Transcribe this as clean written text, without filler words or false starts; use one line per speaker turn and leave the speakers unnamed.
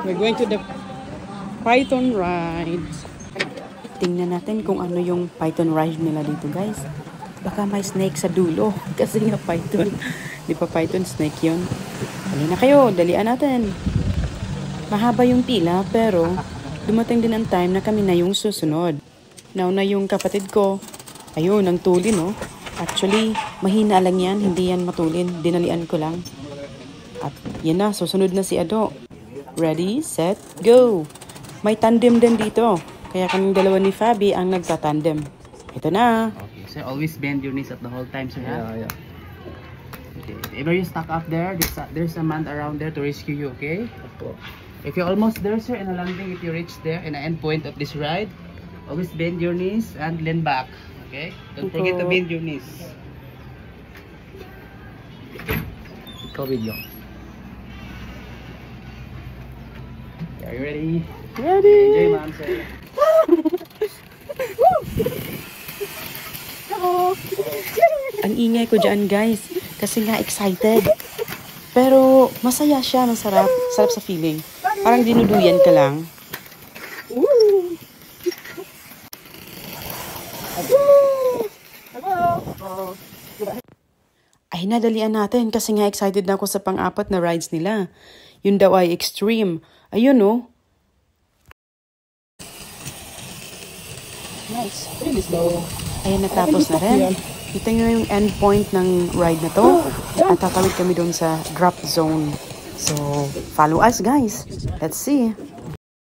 We're going to the Python ride. Tingnan natin kung ano yung Python ride nila dito, guys. Baka may snake sa dulo. Kasi nga Python. Di pa Python, snake yun. Dali na kayo, dalian natin. Mahaba yung pila, pero dumating din ang time na kami na yung susunod. Nauna yung kapatid ko. Ayun, ang tulin, no? Actually, mahina lang yan. Hindi yan matulin. Dinalian ko lang. At yan na, susunod na si Ado. Ready, set, go! May tandem din dito. Kaya kaming dalawa ni Fabi ang nagtatandem. Ito na.
Okay, so always bend your knees at the whole time, sir.
Yeah.
Okay, if you're stuck up there, there's a man around there to rescue you, okay? If you're almost there, sir, in a landing, if you reach there in the end point of this ride, always bend your knees and lean back, okay? Don't forget to bend your knees.
Ikaw video.
Are you ready?
Ready?
Enjoy, ma'am, sir.
Ang ingay ko dyan, guys. Kasi nga excited. Pero masaya siya. Masarap. Sarap sa feeling. Parang dinuduyan ka lang. Ay, nadalian natin. Kasi nga excited na ako sa pang-apat na rides nila. Yun daw ay extreme. Ayun, oh. Nice. Really slow. Ayan, natapos na rin. Ito yung end point ng ride na to. At tatawid kami doon sa drop zone. So, follow us, guys. Let's see.